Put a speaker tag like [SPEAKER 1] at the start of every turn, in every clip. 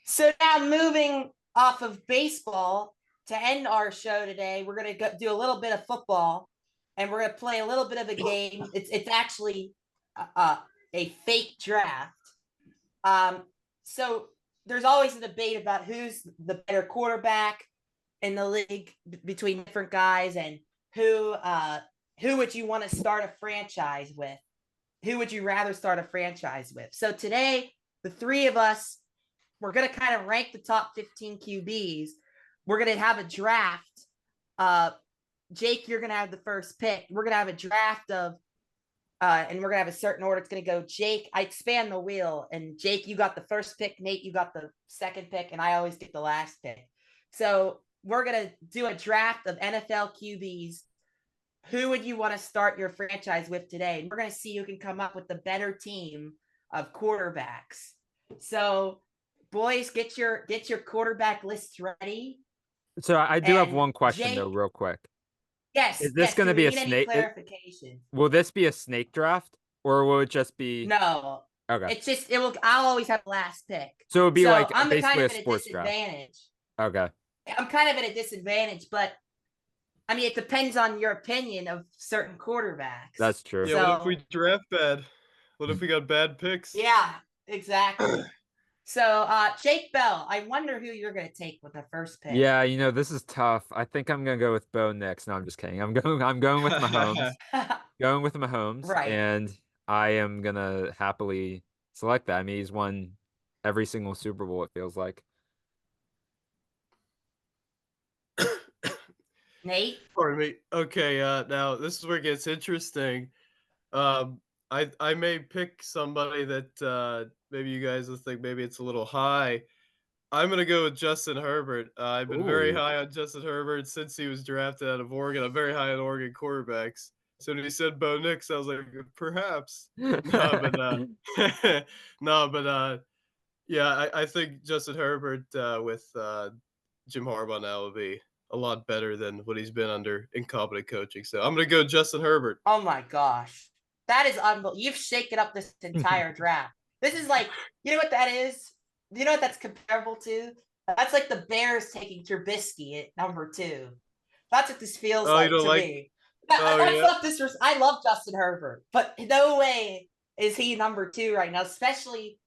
[SPEAKER 1] So now moving off of baseball to end our show today, we're going to do a little bit of football, and we're going to play a little bit of a game. It's actually a fake draft. So there's always a debate about who's the better quarterback in the league between different guys, and who would you want to start a franchise with? Who would you rather start a franchise with? So today, the three of us, we're going to kind of rank the top 15 QBs. We're going to have a draft. Jake, you're going to have the first pick. We're going to have a draft of, and we're going to have a certain order. It's going to go Jake. I expand the wheel. And Jake, you got the first pick. Nate, you got the second pick. And I always get the last pick. So we're going to do a draft of NFL QBs. Who would you want to start your franchise with today? And we're going to see who can come up with the better team of quarterbacks. So, boys, get your quarterback lists ready.
[SPEAKER 2] So I do have
[SPEAKER 1] And
[SPEAKER 2] one question
[SPEAKER 1] Jake,
[SPEAKER 2] though, real quick.
[SPEAKER 1] yes,
[SPEAKER 2] Is this going
[SPEAKER 1] do
[SPEAKER 2] to
[SPEAKER 1] we
[SPEAKER 2] be a
[SPEAKER 1] need any
[SPEAKER 2] snake?
[SPEAKER 1] clarification?
[SPEAKER 2] Will this be a snake draft, or will it just be
[SPEAKER 1] No,
[SPEAKER 2] okay?
[SPEAKER 1] I'll always have the last pick.
[SPEAKER 2] So it would be
[SPEAKER 1] So
[SPEAKER 2] like
[SPEAKER 1] I'm kind
[SPEAKER 2] basically a
[SPEAKER 1] of at a
[SPEAKER 2] sports draft.
[SPEAKER 1] disadvantage.
[SPEAKER 2] Okay.
[SPEAKER 1] I'm kind of at a disadvantage, but I mean, it depends on your opinion of certain quarterbacks.
[SPEAKER 2] That's true.
[SPEAKER 3] Yeah, what if we draft bad? What if we got bad picks?
[SPEAKER 1] Yeah, exactly. So, Jake Bell, I wonder who you're going to take with the first pick.
[SPEAKER 2] Yeah, this is tough. I think I'm gonna go with Bo Nix. No, I'm just kidding. I'm going with Mahomes. Going with Mahomes,
[SPEAKER 1] Right.
[SPEAKER 2] and I am gonna happily select that. I mean, he's won every single Super Bowl, it feels like.
[SPEAKER 1] Nate?
[SPEAKER 3] Pardon me. Okay, now this is where it gets interesting. I may pick somebody that maybe you guys will think maybe it's a little high. I'm gonna go with Justin Herbert. I've been very
[SPEAKER 2] Ooh.
[SPEAKER 3] high on Justin Herbert since he was drafted out of Oregon. I'm very high on Oregon quarterbacks. So when he said Bo Nix, I was like, perhaps. No, but no, but yeah, I think Justin Herbert with Jim Harbaugh now will be a lot better than what he's been under incompetent coaching. So I'm gonna go Justin Herbert.
[SPEAKER 1] Oh my gosh. That is unbelievable. You've shaken up this entire draft. This is like, you know what that is? You know what that's comparable to? That's like the Bears taking Trubisky at number 2. That's what this feels like to me. I love Justin Herbert, but no way is he number 2 right now, especially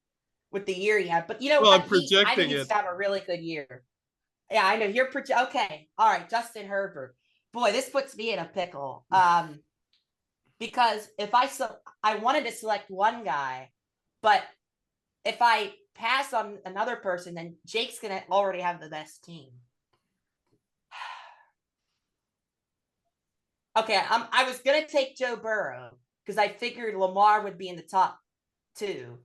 [SPEAKER 1] with the year he had. But you know what?
[SPEAKER 3] I'm projecting
[SPEAKER 1] I think he's have a really good year. Yeah, I know. You're okay. All right, Justin Herbert. Boy, this puts me in a pickle. Because if I wanted to select one guy, but if I pass on another person, then Jake's gonna already have the best team. Okay, I was gonna take Joe Burrow because I figured Lamar would be in the top 2,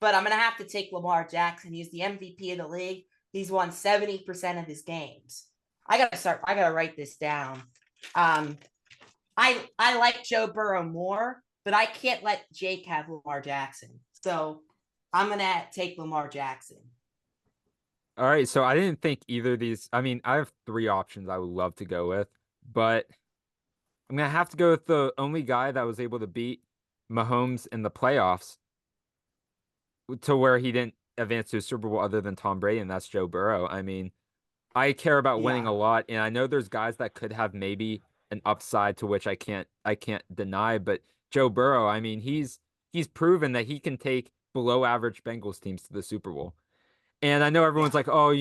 [SPEAKER 1] but I'm gonna have to take Lamar Jackson. He's the MVP of the league. He's won 70% of his games. I gotta write this down. I like Joe Burrow more, but I can't let Jake have Lamar Jackson. So I'm going to take Lamar Jackson.
[SPEAKER 2] All right, so I didn't think either of these. I mean, I have 3 options I would love to go with, but I'm going to have to go with the only guy that was able to beat Mahomes in the playoffs to where he didn't advance to a Super Bowl other than Tom Brady, and that's Joe Burrow. I mean, I care about winning a lot, and I know there's guys that could have maybe an upside to which I can't deny, but Joe Burrow, I mean, he's proven that he can take below average Bengals teams to the Super Bowl. And I know everyone's like, oh,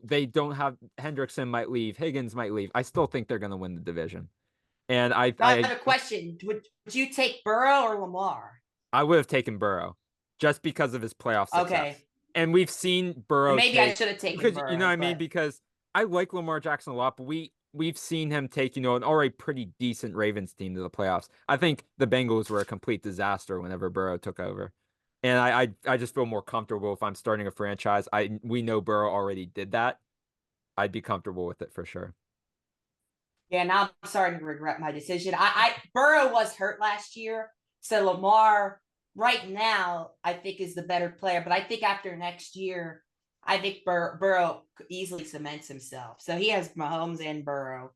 [SPEAKER 2] they don't have Hendrickson might leave, Higgins might leave. I still think they're going to win the division. And I
[SPEAKER 1] have a question. Would you take Burrow or Lamar?
[SPEAKER 2] I would have taken Burrow just because of his playoff success.
[SPEAKER 1] Okay.
[SPEAKER 2] And we've seen Burrow.
[SPEAKER 1] Maybe I should have taken Burrow.
[SPEAKER 2] You know what I mean? Because I like Lamar Jackson a lot, but we've seen him take, an already pretty decent Ravens team to the playoffs. I think the Bengals were a complete disaster whenever Burrow took over. And I just feel more comfortable if I'm starting a franchise. We know Burrow already did that. I'd be comfortable with it for sure.
[SPEAKER 1] Yeah, now I'm starting to regret my decision. Burrow was hurt last year, so Lamar right now I think is the better player. But I think after next year, I think Burrow easily cements himself. So he has Mahomes and Burrow.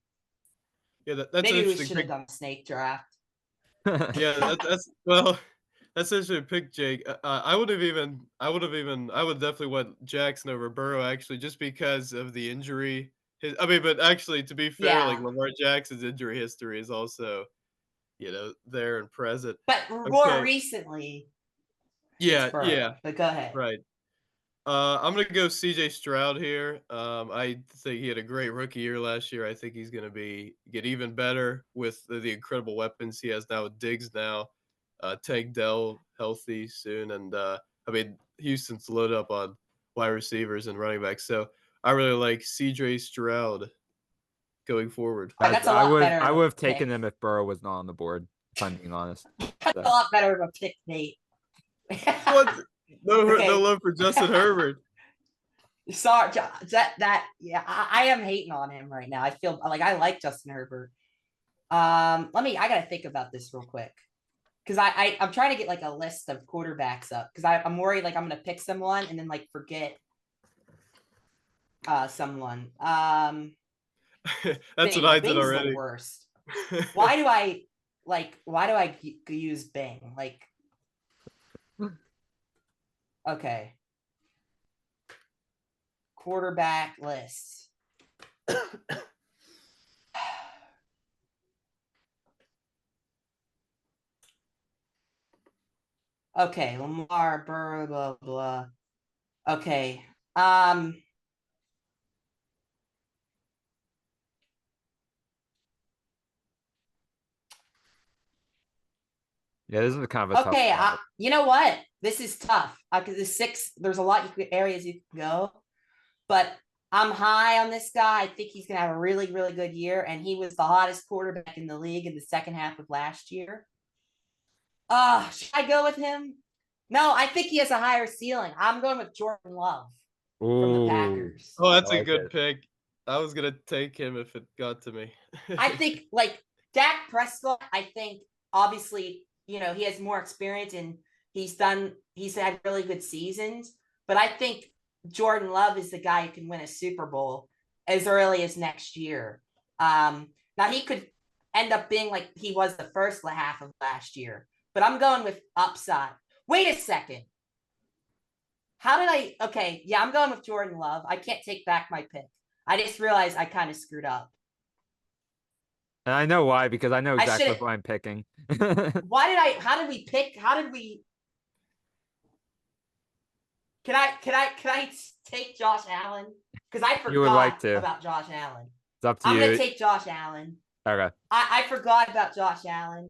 [SPEAKER 3] Yeah, that's
[SPEAKER 1] maybe we should have done a snake draft.
[SPEAKER 3] Yeah, that's well. That's actually a pick, Jake. I would definitely went Jackson over Burrow actually, just because of the injury. But actually, to be fair, like
[SPEAKER 1] Yeah,
[SPEAKER 3] Lamar Jackson's injury history is also, there and present.
[SPEAKER 1] but more
[SPEAKER 3] Okay.
[SPEAKER 1] recently, it's
[SPEAKER 3] Yeah, yeah,
[SPEAKER 1] Burrow. But go ahead.
[SPEAKER 3] right. I'm gonna go CJ Stroud here. I think he had a great rookie year last year. I think he's gonna get even better with the incredible weapons he has now with Diggs now. Tank Dell healthy soon, and Houston's loaded up on wide receivers and running backs. So I really like CJ Stroud going forward.
[SPEAKER 1] That's a lot better
[SPEAKER 2] I
[SPEAKER 1] of
[SPEAKER 2] would
[SPEAKER 1] a
[SPEAKER 2] have taken
[SPEAKER 1] pick.
[SPEAKER 2] him if Burrow was not on the board, if I'm being honest.
[SPEAKER 1] That's
[SPEAKER 2] So.
[SPEAKER 1] a lot better of a pick, Nate.
[SPEAKER 3] What? No,
[SPEAKER 1] Okay.
[SPEAKER 3] no love for Justin Herbert.
[SPEAKER 1] Sorry, yeah, I am hating on him right now. I feel like I like Justin Herbert. I gotta think about this real quick. Because I'm trying to get like a list of quarterbacks up because I'm worried like I'm gonna pick someone and then like forget someone.
[SPEAKER 3] That's
[SPEAKER 1] Bing.
[SPEAKER 3] what I did
[SPEAKER 1] Bing's
[SPEAKER 3] already.
[SPEAKER 1] the worst. Why do I use Bing? Like, okay, quarterback list. Okay, Lamar, Burrow, blah blah. Okay,
[SPEAKER 2] Yeah, this is kind of a tough
[SPEAKER 1] okay.
[SPEAKER 2] spot.
[SPEAKER 1] You know what? This is tough because there's a lot areas you can go, but I'm high on this guy. I think he's gonna have a really, really good year, and he was the hottest quarterback in the league in the second half of last year. Should I go with him? No, I think he has a higher ceiling. I'm going with Jordan Love from the
[SPEAKER 2] Ooh,
[SPEAKER 1] Packers.
[SPEAKER 3] Oh,
[SPEAKER 2] I
[SPEAKER 3] that's a
[SPEAKER 2] like
[SPEAKER 3] good
[SPEAKER 2] it.
[SPEAKER 3] pick. I was gonna take him if it got to me.
[SPEAKER 1] I think like Dak Prescott, I think obviously, he has more experience and he's had really good seasons, but I think Jordan Love is the guy who can win a Super Bowl as early as next year. Now he could end up being like he was the first half of last year, but I'm going with upside. Wait a second. Okay, yeah, I'm going with Jordan Love. I can't take back my pick. I just realized I kind of screwed up.
[SPEAKER 2] And I know why, because I know
[SPEAKER 1] I
[SPEAKER 2] exactly
[SPEAKER 1] should.
[SPEAKER 2] what I'm picking.
[SPEAKER 1] How did we pick? How did we? Can I take Josh Allen? Because I
[SPEAKER 2] You would like
[SPEAKER 1] forgot
[SPEAKER 2] to.
[SPEAKER 1] about Josh Allen.
[SPEAKER 2] It's up to
[SPEAKER 1] I'm
[SPEAKER 2] you.
[SPEAKER 1] gonna take Josh Allen.
[SPEAKER 2] Okay.
[SPEAKER 1] I forgot about Josh Allen.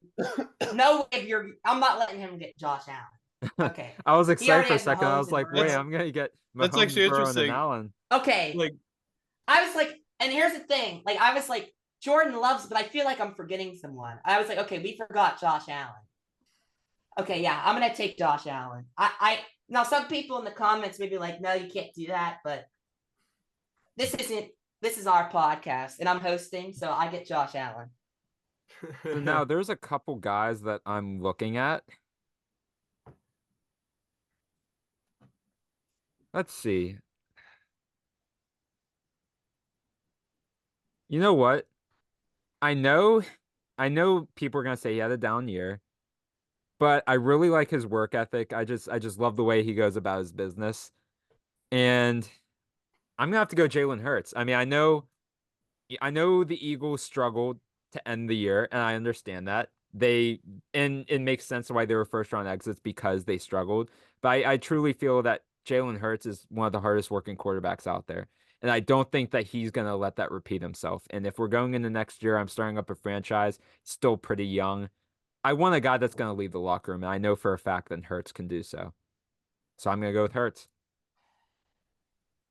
[SPEAKER 1] No way I'm not letting him get Josh Allen. Okay.
[SPEAKER 2] I was excited
[SPEAKER 1] already
[SPEAKER 2] for a
[SPEAKER 1] has
[SPEAKER 2] second. I
[SPEAKER 1] Mahomes
[SPEAKER 2] was
[SPEAKER 1] and
[SPEAKER 2] like, wait,
[SPEAKER 1] Burrow.
[SPEAKER 2] I'm gonna get
[SPEAKER 3] That's
[SPEAKER 2] Mahomes,
[SPEAKER 3] actually
[SPEAKER 2] Burrow, and then
[SPEAKER 3] interesting.
[SPEAKER 2] Allen.
[SPEAKER 1] Okay.
[SPEAKER 3] Like,
[SPEAKER 1] I was like, and here's the thing. Like, I was like, Jordan loves, but I feel like I'm forgetting someone. I was like, okay, we forgot Josh Allen. Okay, yeah, I'm gonna take Josh Allen. Now some people in the comments may be like, no, you can't do that, but this is our podcast and I'm hosting, so I get Josh Allen.
[SPEAKER 2] So now there's a couple guys that I'm looking at. Let's see. You know what? I know people are gonna say he had a down year, but I really like his work ethic. I just love the way he goes about his business. And I'm gonna have to go Jalen Hurts. I mean, I know the Eagles struggled to end the year, and I understand that. And it makes sense why they were first round exits because they struggled. But I truly feel that Jalen Hurts is one of the hardest working quarterbacks out there. And I don't think that he's going to let that repeat himself. And if we're going into next year, I'm starting up a franchise, still pretty young. I want a guy that's going to lead the locker room, and I know for a fact that Hurts can do so. So I'm going to go with Hurts.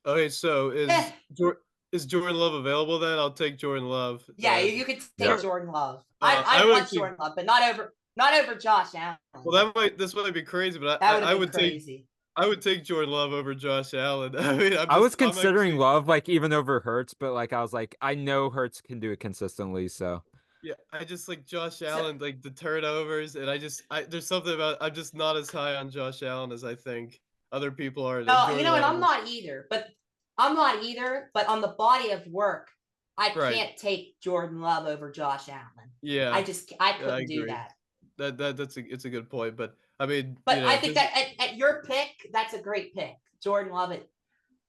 [SPEAKER 3] okay, so
[SPEAKER 1] Eh,
[SPEAKER 3] is Jordan Love available then? I'll take Jordan Love.
[SPEAKER 1] yeah, you could take
[SPEAKER 2] Yeah.
[SPEAKER 1] Jordan Love.
[SPEAKER 3] I
[SPEAKER 1] I
[SPEAKER 3] would
[SPEAKER 1] want
[SPEAKER 3] actually-
[SPEAKER 1] Jordan Love, but not over Josh Allen.
[SPEAKER 3] Well, this might be crazy, but
[SPEAKER 1] That would
[SPEAKER 3] I
[SPEAKER 1] have been
[SPEAKER 3] would
[SPEAKER 1] crazy.
[SPEAKER 3] I would take Jordan Love over Josh Allen.
[SPEAKER 2] I was
[SPEAKER 3] I'm
[SPEAKER 2] considering
[SPEAKER 3] actually,
[SPEAKER 2] Love, like, even over Hurts, but, like, I was like, I know Hurts can do it consistently, so.
[SPEAKER 3] yeah, I just like Josh Allen, like the turnovers, and there's something about I'm just not as high on Josh Allen as I think other people are. And
[SPEAKER 1] No,
[SPEAKER 3] Jordan
[SPEAKER 1] and
[SPEAKER 3] Love
[SPEAKER 1] I'm not either. But on the body of work, I
[SPEAKER 3] Right.
[SPEAKER 1] can't take Jordan Love over Josh Allen.
[SPEAKER 3] Yeah,
[SPEAKER 1] I
[SPEAKER 3] I
[SPEAKER 1] couldn't do
[SPEAKER 3] agree.
[SPEAKER 1] that.
[SPEAKER 3] It's a good point, but I mean,
[SPEAKER 1] But
[SPEAKER 3] you know,
[SPEAKER 1] I think that at your pick, that's a great pick. Jordan Love it.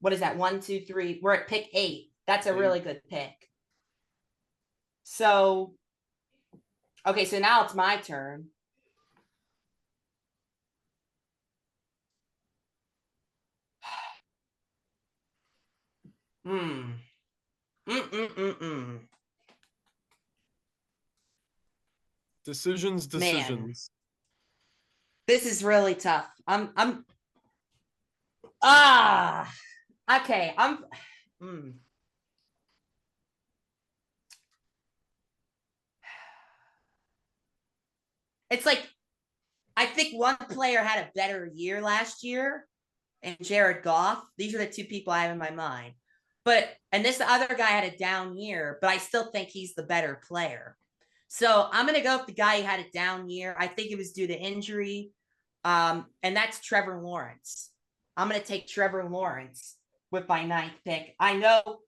[SPEAKER 1] What is that? 1, 2, 3. We're at pick 8. That's a really good pick. So, okay, so now it's my turn. Hmm. Mm-mm-mm-mm.
[SPEAKER 3] decisions.
[SPEAKER 1] Man, this is really tough. Okay. It's like, I think one player had a better year last year, and Jared Goff. These are the two people I have in my mind. And this other guy had a down year, but I still think he's the better player. So I'm going to go with the guy who had a down year. I think it was due to injury. And that's Trevor Lawrence. I'm going to take Trevor Lawrence with my 9th pick. I know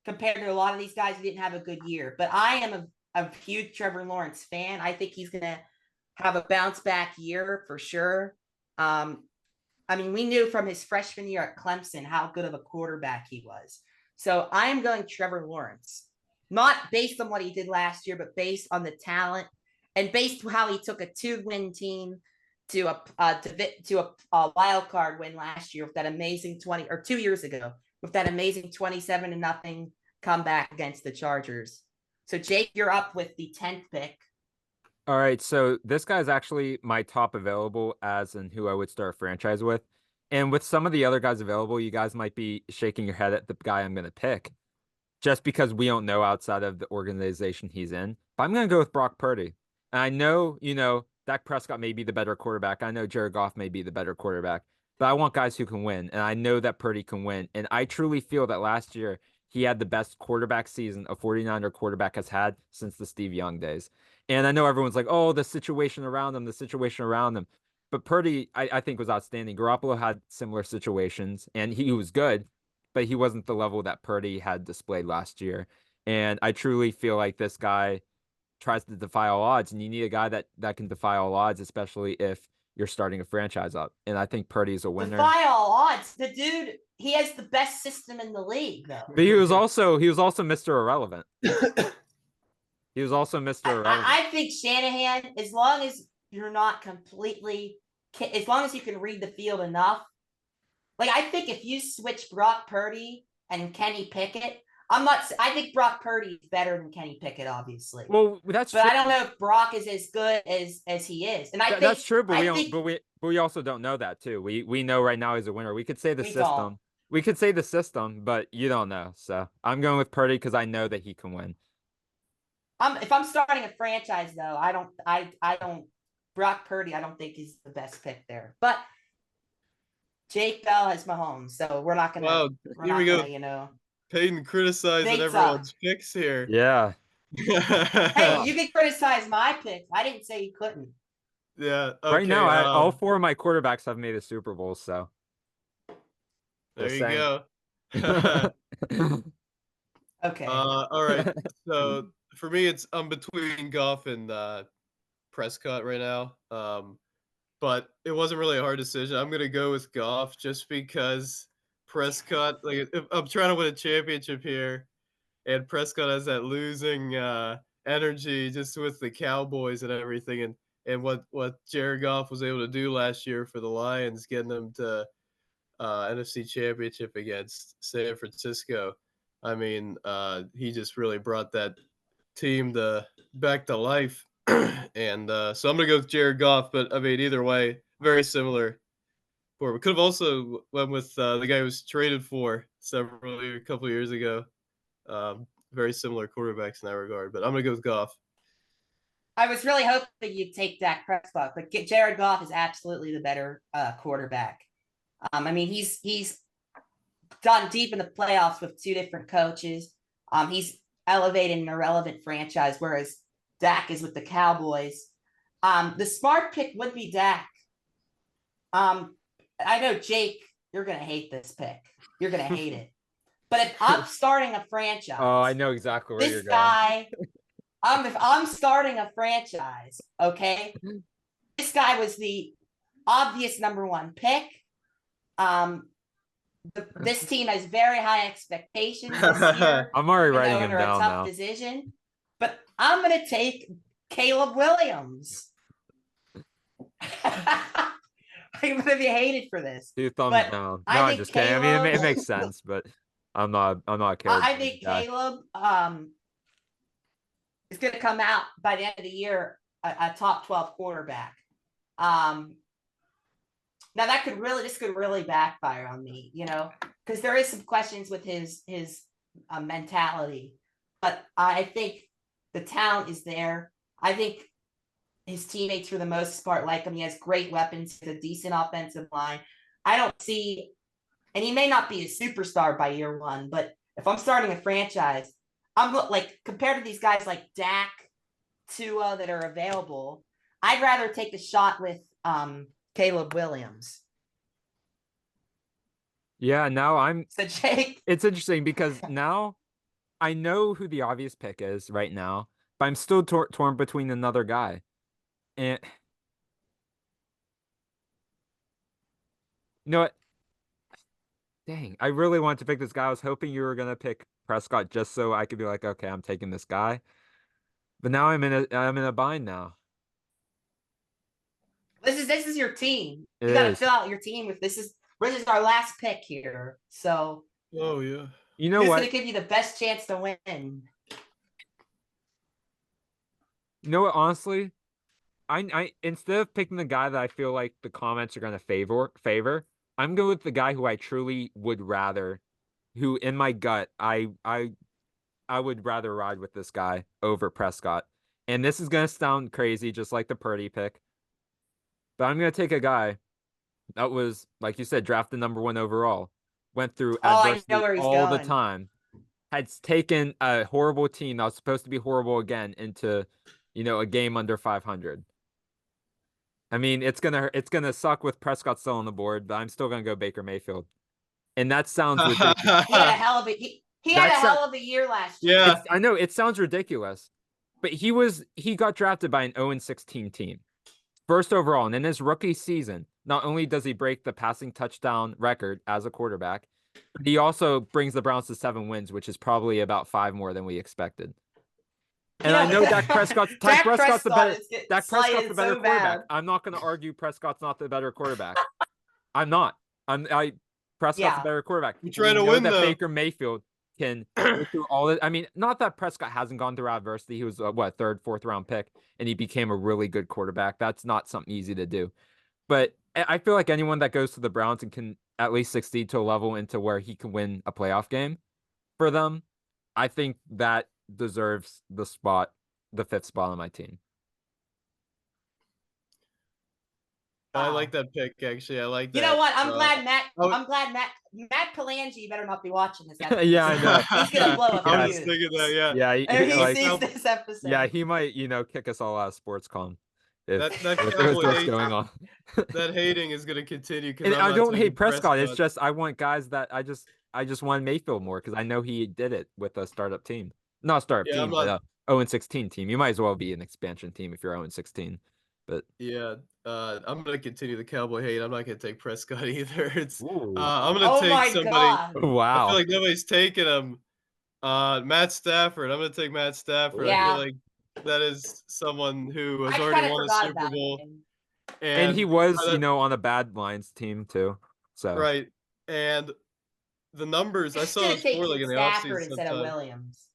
[SPEAKER 1] compared to a lot of these guys, he didn't have a good year, but I am a huge Trevor Lawrence fan. I think he's going to have a bounce back year for sure. I mean, we knew from his freshman year at Clemson how good of a quarterback he was. So I am going Trevor Lawrence, not based on what he did last year, but based on the talent and based on how he took a 2-win team to a wild card win last year with that amazing 2 years ago with that amazing 27-0 comeback against the Chargers. So Jake, you're up with the 10th pick.
[SPEAKER 2] All right, so this guy's actually my top available as in who I would start a franchise with. And with some of the other guys available, you guys might be shaking your head at the guy I'm going to pick just because we don't know outside of the organization he's in. But I'm going to go with Brock Purdy. And I know, Dak Prescott may be the better quarterback. I know Jared Goff may be the better quarterback, but I want guys who can win. And I know that Purdy can win. And I truly feel that last year he had the best quarterback season a 49er quarterback has had since the Steve Young days. And I know everyone's like, oh, the situation around him. But Purdy, I think, was outstanding. Garoppolo had similar situations, and he was good, but he wasn't the level that Purdy had displayed last year. And I truly feel like this guy tries to defy all odds, and you need a guy that can defy all odds, especially if you're starting a franchise up. And I think Purdy's a winner.
[SPEAKER 1] Defy all odds. The dude, he has the best system in the league, though.
[SPEAKER 2] But he was also Mr. Irrelevant. He was also Mr. Irrelevant.
[SPEAKER 1] I think Shanahan, as long as you're not completely, as long as you can read the field enough. Like, I think if you switch Brock Purdy and Kenny Pickett, I think Brock Purdy is better than Kenny Pickett, obviously.
[SPEAKER 2] Well, that's
[SPEAKER 1] but
[SPEAKER 2] true.
[SPEAKER 1] I don't know if Brock is as good as he is. And I think
[SPEAKER 2] that's true, but we also don't know that too. We know right now he's a winner. We could say the system. We could say the system, but you don't know. So I'm going with Purdy because I know that he can win.
[SPEAKER 1] If I'm starting a franchise, though, I don't. Brock Purdy, I don't think he's the best pick there. But Jake Bell has Mahomes, so we're not gonna.
[SPEAKER 3] Wow, here we go. Peyton criticizing everyone's picks here.
[SPEAKER 2] Yeah.
[SPEAKER 1] Hey, you can criticize my pick. I didn't say you couldn't.
[SPEAKER 3] Yeah. Okay,
[SPEAKER 2] right now, all 4 of my quarterbacks have made a Super Bowl, so.
[SPEAKER 3] There you go.
[SPEAKER 1] Okay.
[SPEAKER 3] All right. So for me, I'm between Goff and Prescott right now. But it wasn't really a hard decision. I'm gonna go with Goff just because Prescott, like, if I'm trying to win a championship here, and Prescott has that losing energy just with the Cowboys and everything, and what Jared Goff was able to do last year for the Lions, getting them to NFC Championship against San Francisco. I mean, he just really brought that team back to life. And so I'm gonna go with Jared Goff, but I mean, either way, very similar. We could have also went with the guy who was traded for a couple of years ago. Very similar quarterbacks in that regard, but I'm gonna go with Goff.
[SPEAKER 1] I was really hoping you'd take Dak Prescott, but Jared Goff is absolutely the better quarterback. I mean, he's gone deep in the playoffs with 2 different coaches. He's elevated an irrelevant franchise, whereas Dak is with the Cowboys. The smart pick would be Dak. I know, Jake, you're going to hate this pick. You're going to hate it. But if I'm starting a franchise.
[SPEAKER 2] Oh, I know exactly where you're going.
[SPEAKER 1] If I'm starting a franchise, okay, this guy was the obvious number one pick. This team has very high expectations this year.
[SPEAKER 2] I'm already writing him
[SPEAKER 1] under
[SPEAKER 2] down
[SPEAKER 1] a tough
[SPEAKER 2] now.
[SPEAKER 1] decision, but I'm going to take Caleb Williams. I'm going to be hated for this.
[SPEAKER 2] 2 thumbs
[SPEAKER 1] but
[SPEAKER 2] down. No,
[SPEAKER 1] I
[SPEAKER 2] I'm
[SPEAKER 1] think
[SPEAKER 2] just kidding. I mean, it
[SPEAKER 1] Caleb-
[SPEAKER 2] makes sense, but I'm not a Caleb
[SPEAKER 1] I think
[SPEAKER 2] guy.
[SPEAKER 1] Caleb is going to come out by the end of the year a top 12 quarterback. Now this could really backfire on me, because there is some questions with his mentality, but I think the talent is there. I think his teammates, for the most part, like him. He has great weapons, a decent offensive line. I don't see, and he may not be a superstar by year one, but if I'm starting a franchise, I'm like, compared to these guys like Dak, Tua that are available, I'd rather take a shot with Caleb Williams.
[SPEAKER 2] Yeah, now
[SPEAKER 1] So Jake,
[SPEAKER 2] it's interesting because now I know who the obvious pick is right now, but I'm still torn between another guy. And you know what? Dang, I really wanted to pick this guy. I was hoping you were gonna pick Prescott just so I could be like, okay, I'm taking this guy. But now I'm in a bind now.
[SPEAKER 1] this is your team.
[SPEAKER 2] It
[SPEAKER 1] You got to
[SPEAKER 2] is.
[SPEAKER 1] fill out your team with this is our last pick here. So
[SPEAKER 3] Oh yeah.
[SPEAKER 2] You know
[SPEAKER 1] who's
[SPEAKER 2] what?
[SPEAKER 1] going to give you the best chance to win?
[SPEAKER 2] You know what? Honestly, I instead of picking the guy that I feel like the comments are gonna favor, I'm going with the guy who I truly would rather, who in my gut I would rather ride with this guy over Prescott. And this is gonna sound crazy, just like the Purdy pick, but I'm gonna take a guy that was, like you said, drafted number 1 overall, went through
[SPEAKER 1] I
[SPEAKER 2] adversity
[SPEAKER 1] know where he's
[SPEAKER 2] all the
[SPEAKER 1] going.
[SPEAKER 2] time, had taken a horrible team that was supposed to be horrible again into, a game under 500. I mean, it's gonna suck with Prescott still on the board, but I'm still gonna go Baker Mayfield. And that sounds ridiculous.
[SPEAKER 1] He had a hell of a he had a hell of a year last year.
[SPEAKER 3] Yeah.
[SPEAKER 2] I know it sounds ridiculous, but he got drafted by an 0-16 team, first overall, and in his rookie season, not only does he break the passing touchdown record as a quarterback, but he also brings the Browns to 7 wins, which is probably about 5 more than we expected. And I know Dak Prescott's the better quarterback. I'm not going to argue Prescott's not the better quarterback. I'm not. Prescott's the better quarterback.
[SPEAKER 3] You try to win,
[SPEAKER 2] that
[SPEAKER 3] though.
[SPEAKER 2] Baker Mayfield can go through all this. I mean, not that Prescott hasn't gone through adversity. He was a 3rd, 4th round pick, and he became a really good quarterback. That's not something easy to do. But I feel like anyone that goes to the Browns and can at least succeed to a level into where he can win a playoff game for them, I think that deserves the 5th spot on my team.
[SPEAKER 3] I like that pick, actually. I like that.
[SPEAKER 1] You know what? I'm glad Matt Palangi, you better not be watching this episode.
[SPEAKER 2] Yeah, I know.
[SPEAKER 1] He's gonna blow up.
[SPEAKER 3] I was thinking that, yeah.
[SPEAKER 2] Yeah,
[SPEAKER 1] He sees this episode.
[SPEAKER 2] Yeah, he might, kick us all out of SportsCom.
[SPEAKER 3] That
[SPEAKER 2] what's going on.
[SPEAKER 3] That hating is gonna continue.
[SPEAKER 2] And I don't hate Prescott. It's just I want guys that I just want Mayfield more because I know he did it with a startup team, not a startup team, but a 0-16 team. You might as well be an expansion team if you're 0-16. But
[SPEAKER 3] yeah, I'm gonna continue the Cowboy hate. I'm not gonna take Prescott either. I'm
[SPEAKER 1] Oh
[SPEAKER 3] gonna take
[SPEAKER 1] my
[SPEAKER 3] somebody.
[SPEAKER 1] God.
[SPEAKER 2] Wow.
[SPEAKER 3] I feel like nobody's taking him. Matt Stafford. I'm gonna take Matt Stafford.
[SPEAKER 1] Yeah.
[SPEAKER 3] I feel like that is someone who has
[SPEAKER 1] I
[SPEAKER 3] already
[SPEAKER 1] kinda
[SPEAKER 3] won a
[SPEAKER 1] forgot
[SPEAKER 3] Super
[SPEAKER 1] about
[SPEAKER 3] Bowl.
[SPEAKER 1] him.
[SPEAKER 2] And he was, on a bad Lions team too. So
[SPEAKER 3] Right. And the numbers, I saw
[SPEAKER 1] Should
[SPEAKER 3] this
[SPEAKER 1] take
[SPEAKER 3] for like in the
[SPEAKER 1] Stafford
[SPEAKER 3] offseason
[SPEAKER 1] instead of
[SPEAKER 3] sometime.
[SPEAKER 1] Williams.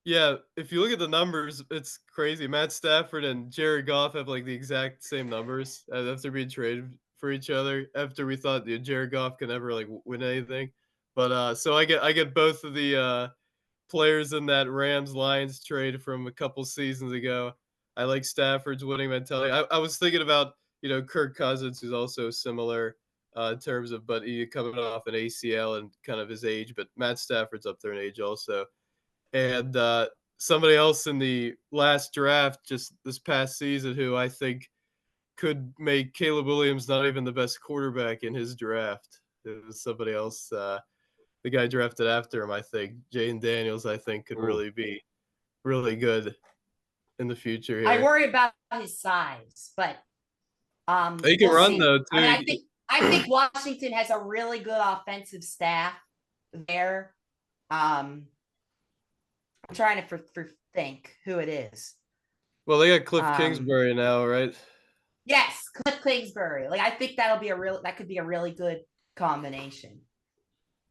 [SPEAKER 3] Yeah, if you look at the numbers, it's crazy. Matt Stafford and Jared Goff have like the exact same numbers after being traded for each other. After we thought Jared Goff could never like win anything, but so I get both of the players in that Rams Lions trade from a couple seasons ago. I like Stafford's winning mentality. I was thinking about Kirk Cousins, who's also similar in terms of, but he coming off an ACL and kind of his age. But Matt Stafford's up there in age also. And somebody else in the last draft just this past season who I think could make Caleb Williams not even the best quarterback in his draft. It was somebody else, the guy drafted after him, I think. Jaden Daniels, I think, could really be really good in the future here.
[SPEAKER 1] I worry about his size, but
[SPEAKER 3] He can
[SPEAKER 1] We'll
[SPEAKER 3] run
[SPEAKER 1] see.
[SPEAKER 3] though too.
[SPEAKER 1] I mean, I think Washington has a really good offensive staff there. I'm trying to think who it is.
[SPEAKER 3] Well, they got Cliff Kingsbury now, right?
[SPEAKER 1] Yes, Cliff Kingsbury. Like I think that could be a really good combination.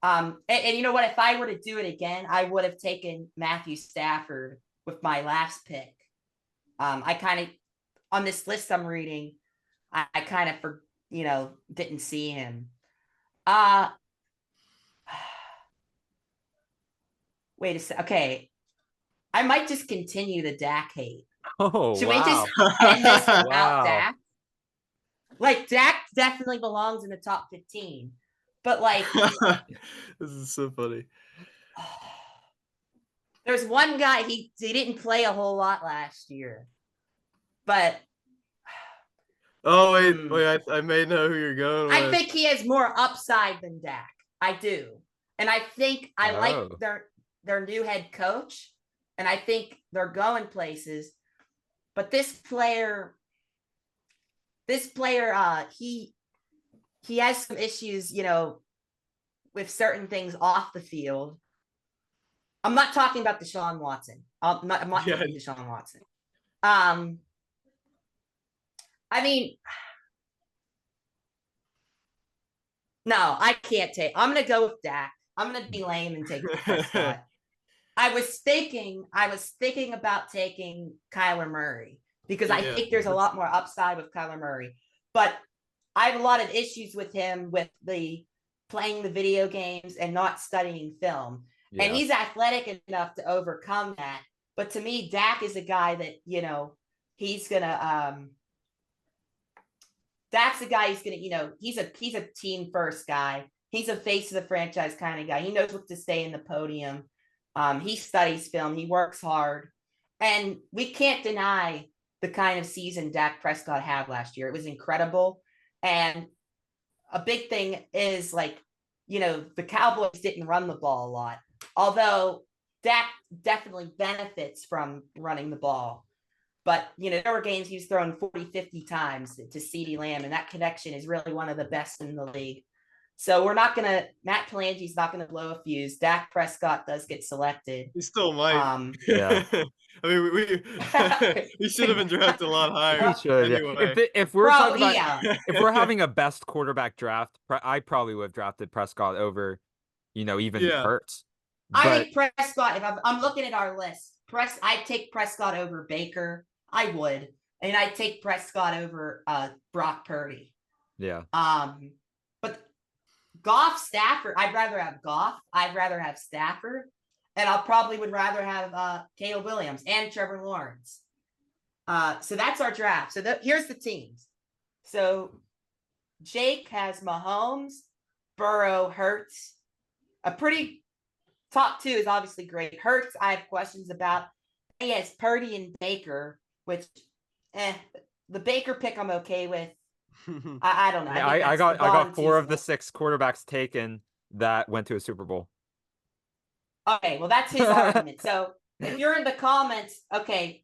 [SPEAKER 1] And you know what? If I were to do it again, I would have taken Matthew Stafford with my last pick. I kind of on this list I'm reading, I kind of didn't see him. Wait a sec. Okay, I might just continue the Dak hate.
[SPEAKER 2] Oh,
[SPEAKER 1] Should
[SPEAKER 2] wow.
[SPEAKER 1] we just end this without
[SPEAKER 2] Wow.
[SPEAKER 1] Dak? Like Dak definitely belongs in the top 15, but like
[SPEAKER 3] This is so funny.
[SPEAKER 1] there's one guy he didn't play a whole lot last year, but
[SPEAKER 3] Oh wait, I may know who you're going with.
[SPEAKER 1] I think he has more upside than Dak. I do, and I think I like their new head coach, and I think they're going places. But this player, he has some issues, with certain things off the field. I'm not talking about Deshaun Watson. I'm not talking Deshaun Watson. I mean, no, I can't take. I'm gonna go with Dak. I'm gonna be lame and take Prescott. I was thinking about taking Kyler Murray because I think there's a lot more upside with Kyler Murray. But I have a lot of issues with him with the playing the video games and not studying film. Yeah. And he's athletic enough to overcome that. But to me, Dak is a guy that, he's gonna Dak's a guy who's gonna, he's a team first guy. He's a face of the franchise kind of guy. He knows what to say in the podium. He studies film. He works hard. And we can't deny the kind of season Dak Prescott had last year. It was incredible. And a big thing is the Cowboys didn't run the ball a lot. Although Dak definitely benefits from running the ball. But, there were games he was throwing 40, 50 times to CeeDee Lamb. And that connection is really one of the best in the league. So Matt Palangi's not going to blow a fuse. Dak Prescott does get selected.
[SPEAKER 3] He still might.
[SPEAKER 2] Yeah.
[SPEAKER 3] I mean, he should have been drafted a lot higher.
[SPEAKER 2] He should,
[SPEAKER 3] anyway.
[SPEAKER 2] If we're talking about, if we're having a best quarterback draft, I probably would have drafted Prescott over, even Hurts.
[SPEAKER 1] I think Prescott, if I'm looking at our list, I'd take Prescott over Baker. I would. And I'd take Prescott over Brock Purdy.
[SPEAKER 2] Yeah.
[SPEAKER 1] But Goff, Stafford, I'd rather have Goff. I'd rather have Stafford. And I probably would rather have Caleb Williams and Trevor Lawrence. So that's our draft. So here's the teams. So Jake has Mahomes, Burrow, Hurts. A pretty top two is obviously great. Hurts, I have questions about. He has Purdy and Baker, which the Baker pick I'm okay with. I don't know.
[SPEAKER 2] I got 4 of the 6 quarterbacks taken that went to a Super Bowl.
[SPEAKER 1] Okay, well that's his argument. So if you're in the comments, okay,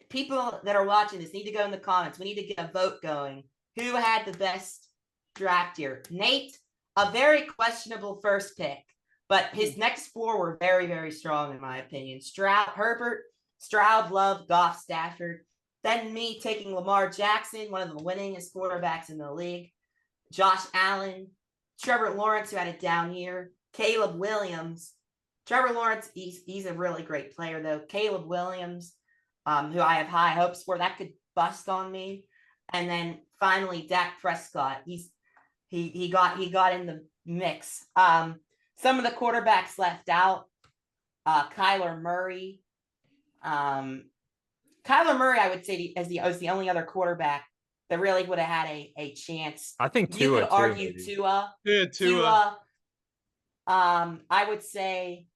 [SPEAKER 1] people that are watching this need to go in the comments. We need to get a vote going. Who had the best draft year? Nate, a very questionable first pick, but his next 4 were very, very strong in my opinion. Herbert, Stroud, Love, Goff, Stafford. Then me taking Lamar Jackson, one of the winningest quarterbacks in the league. Josh Allen, Trevor Lawrence, who had a down year. Caleb Williams. Trevor Lawrence, he's a really great player, though. Caleb Williams, who I have high hopes for. That could bust on me. And then finally, Dak Prescott. He got in the mix. Some of the quarterbacks left out. Kyler Murray. Kyler Murray, I would say, was the only other quarterback that really would have had a chance.
[SPEAKER 2] I think Tua.
[SPEAKER 1] You could argue Tua.
[SPEAKER 3] Yeah, Tua.
[SPEAKER 1] I would say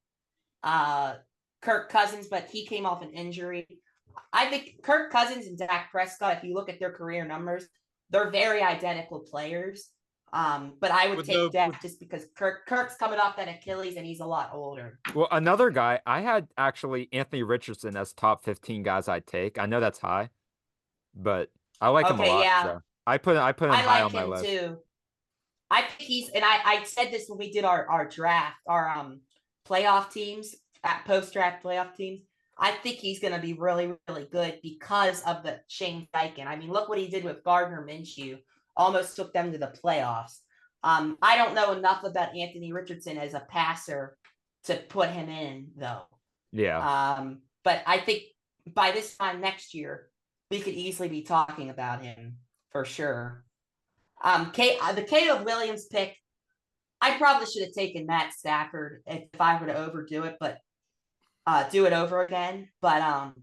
[SPEAKER 1] Kirk Cousins, but he came off an injury. I think Kirk Cousins and Dak Prescott, if you look at their career numbers, they're very identical players. But I would take Dak just because Kirk's coming off that Achilles and he's a lot older.
[SPEAKER 2] Well, another guy, I had actually Anthony Richardson as top 15 guys I'd take. I know that's high, but I like him a lot.
[SPEAKER 1] Yeah.
[SPEAKER 2] So. I put him
[SPEAKER 1] I
[SPEAKER 2] high
[SPEAKER 1] like
[SPEAKER 2] on my
[SPEAKER 1] him
[SPEAKER 2] list.
[SPEAKER 1] too. I think I said this when we did our draft, our playoff teams, at post-draft playoff teams. I think he's going to be really, really good because of the Shane Steichen. I mean, look what he did with Gardner Minshew. Almost took them to the playoffs. I don't know enough about Anthony Richardson as a passer to put him in, though.
[SPEAKER 2] Yeah.
[SPEAKER 1] But I think by this time next year, we could easily be talking about him for sure. The Caleb Williams pick, I probably should have taken Matt Stafford if I were to overdo it, but do it over again. But I'm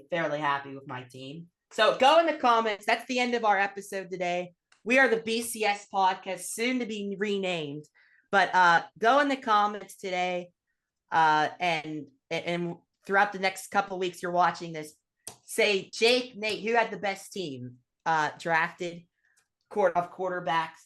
[SPEAKER 1] fairly happy with my team. So go in the comments. That's the end of our episode today. We are the BCS podcast, soon to be renamed. But go in the comments today, and throughout the next couple of weeks you're watching this, say, Jake, Nate, who had the best team drafted of quarterbacks